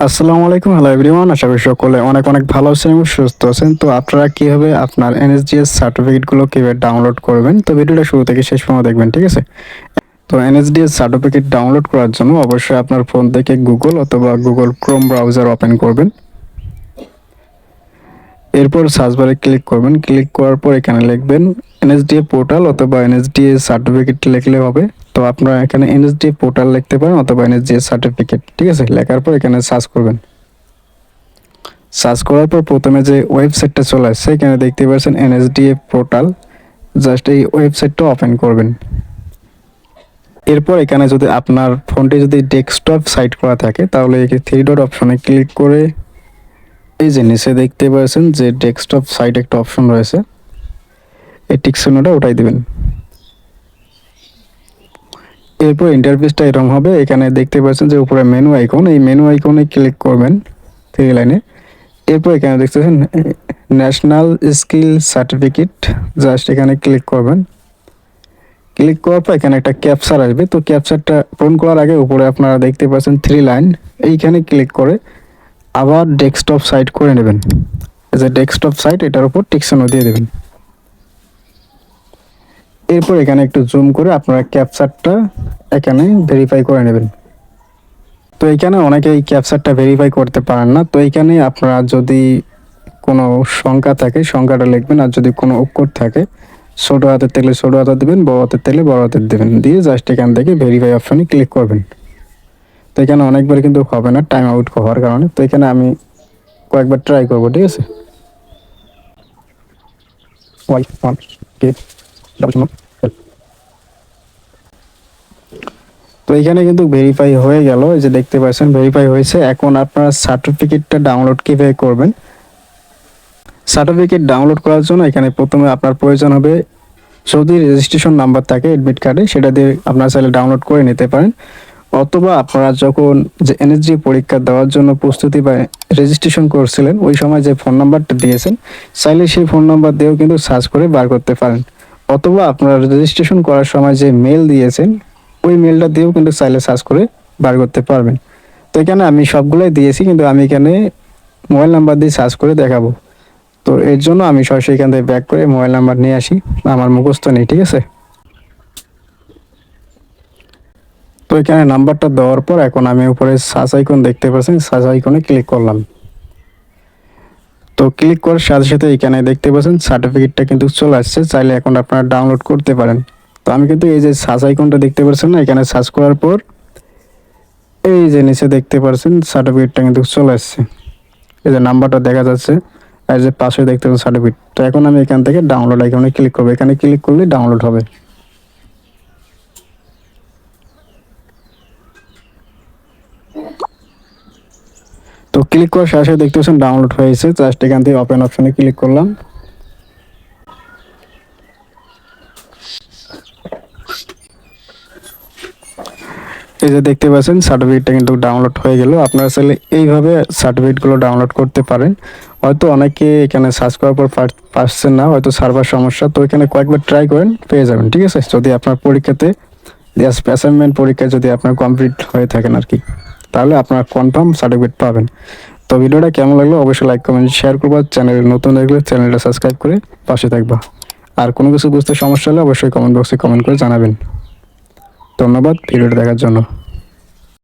আসসালামু আলাইকুম, hello everyone. আশা করি সকলে অনেক অনেক ভালো আছেন এবং সুস্থ আছেন। তো আপনারা কীভাবে আপনার এনএসডিএস সার্টিফিকেটগুলো কীভাবে ডাউনলোড করবেন, তো ভিডিওটা শুরু থেকে শেষ পর্যন্ত দেখবেন, ঠিক আছে? তো এনএসডিএস সার্টিফিকেট ডাউনলোড করার জন্য অবশ্যই আপনার ফোন থেকে গুগল অথবা গুগল ক্রোম ব্রাউজার ওপেন করবেন। এরপর সার্চ বারে ক্লিক করবেন। ক্লিক করার পর এখানে লিখবেন এনএসডিএ পোর্টাল অথবা এনএসডিএ সার্টিফিকেট লিখলে হবে। তো আপনারা এখানে এনএসডিএ পোর্টাল লিখতে পারেন অথবা এনএসডিএ সার্টিফিকেট, ঠিক আছে? লেখার পর এখানে সার্চ করবেন। সার্চ করার পর প্রথমে যে ওয়েবসাইটটা চলে আসছে এখানে দেখতে পাচ্ছেন এনএসডিএ পোর্টাল, জাস্ট এই ওয়েবসাইটটা ওপেন করবেন। এরপর এখানে যদি আপনার ফোনটি যদি ডেস্কটপ সাইট করা থাকে তাহলে এই থ্রি ডট অপশনে ক্লিক করে এই যে নিচে দেখতে পাচ্ছেন যে ডেস্কটপ সাইট একটা অপশন রয়েছে, এই টিক চিহ্নটা উঠাই দিবেন। এরপর ইন্টারফেসটা এরকম হবে। এখানে দেখতে পাচ্ছেন যে উপরে মেনু আইকন, এই মেনু আইকনে ক্লিক করবেন থ্রি লাইনে। এরপর এখানে দেখতেছেন ন্যাশনাল স্কিল সার্টিফিকেট, জাস্ট এখানে ক্লিক করবেন। ক্লিক করার পর এখানে একটা ক্যাপচার আসবে। তো ক্যাপচারটা পূরণ করার আগে উপরে আপনারা দেখতে পাচ্ছেন থ্রি লাইন, এইখানে ক্লিক করে আবার ডেস্কটপ সাইট করে নেবেন। এই যে ডেস্কটপ সাইট, এটার উপর টিক চিহ্ন দিয়ে দেবেন। এরপর এখানে একটু জুম করে আপনারা ক্যাপচারটা এখানে ভেরিফাই করে নেবেন। তো এখানে অনেকে এই ক্যাপচারটা ভেরিফাই করতে পারেন না। তো এইখানে আপনারা যদি কোনো সংখ্যা থাকে সংখ্যাটা লিখবেন, আর যদি কোনো অক্ষর থাকে ছোটো হাতের তেলে ছোটো হাতের দেবেন, বড় হাতের তেলে বড় হাতের দেবেন, দিয়ে জাস্ট এখান থেকে ভেরিফাই অপশনে ক্লিক করবেন। তো এখানে অনেকবার কিন্তু হবে না টাইম আউট হওয়ার কারণে। তো এখানে আমি কয়েকবার ট্রাই করবো, ঠিক আছে? তো এখানে কিন্তু ভেরিফাই হয়ে গেল, এই যে দেখতে পাচ্ছেন ভেরিফাই হয়েছে। এখন আপনারা সার্টিফিকেটটা ডাউনলোড কীভাবে করবেন? সার্টিফিকেট ডাউনলোড করার জন্য এখানে প্রথমে আপনার প্রয়োজন হবে যদি রেজিস্ট্রেশন নাম্বার থাকে অ্যাডমিট কার্ডে, সেটা দিয়ে আপনারা চাইলে ডাউনলোড করে নিতে পারেন। অথবা আপনারা যখন যে এনএসজি পরীক্ষা দেওয়ার জন্য প্রস্তুতি বা রেজিস্ট্রেশন করছিলেন ওই সময় যে ফোন নাম্বারটা দিয়েছেন চাইলে সেই ফোন নাম্বার দিয়েও কিন্তু সার্চ করে বার করতে পারেন। অথবা আপনারা রেজিস্ট্রেশন করার সময় যে মেল দিয়েছেন ওই মেলটা দিয়েও কিন্তু চাইলে সার্চ করে বার করতে পারবেন। তো এখানে আমি সবগুলোই দিয়েছি, কিন্তু আমি এখানে মোবাইল নাম্বার দিয়ে সার্চ করে দেখাবো। তো এর জন্য আমি সরাসরি এখান থেকে ব্যাক করে মোবাইল নাম্বার নিয়ে আসি, আমার মুখস্থ নেই, ঠিক আছে? তো এখানে নাম্বারটা দেওয়ার পর এখন আমি উপরে সার্চ আইকন দেখতে পাচ্ছেন, সার্চ আইকনে ক্লিক করলাম। তো ক্লিক করার সাথে সাথে এখানে দেখতে পাচ্ছেন সার্টিফিকেটটা কিন্তু চলে আসছে, চাইলে এখন আপনারা ডাউনলোড করতে পারেন। তো আমি কিন্তু এই যে সার্চ আইকনটা দেখতে পাচ্ছেন না, এখানে সার্চ করার পর এই যে নিচে দেখতে পাচ্ছেন সার্টিফিকেটটা কিন্তু চলে আসছে, এই যে নাম্বারটা দেখা যাচ্ছে আর যে পাশে দেখতে পাচ্ছেন সার্টিফিকেট। তো এখন আমি এখান থেকে ডাউনলোড আইকনে ক্লিক করবো, এখানে ক্লিক করলে ডাউনলোড হবে। তো ক্লিক করার সাথে সাথে দেখতে পাচ্ছেন ডাউনলোড হয়েছে, জাস্ট এখান থেকে ওপেন অপশনে ক্লিক করলাম। এই যে দেখতে পাচ্ছেন সার্টিফিকেটটা কিন্তু ডাউনলোড হয়ে গেল। আপনারা চাইলে এইভাবে সার্টিফিকেটগুলো ডাউনলোড করতে পারেন। হয়তো অনেকে এখানে সার্চ করার পর পাচ্ছেন না, হয়তো সার্ভার সমস্যা। তো এখানে কয়েকবার ট্রাই করেন, পেয়ে যাবেন, ঠিক আছে? যদি আপনার পরীক্ষাতে অ্যাসাইনমেন্ট পরীক্ষায় যদি আপনার কমপ্লিট হয়ে থাকেন আর কি, তাহলে আপনার কনফার্ম সার্টিফিকেট পাবেন। তো ভিডিওটা কেমন লাগলো অবশ্যই লাইক কমেন্ট শেয়ার করবা। চ্যানেল নতুন দেখলে চ্যানেলটা সাবস্ক্রাইব করে পাশে থাকবা। আর কোনো কিছু বুঝতে সমস্যা হলে অবশ্যই কমেন্ট বক্সে কমেন্ট করে জানাবেন। ধন্যবাদ ভিডিওটা দেখার জন্য।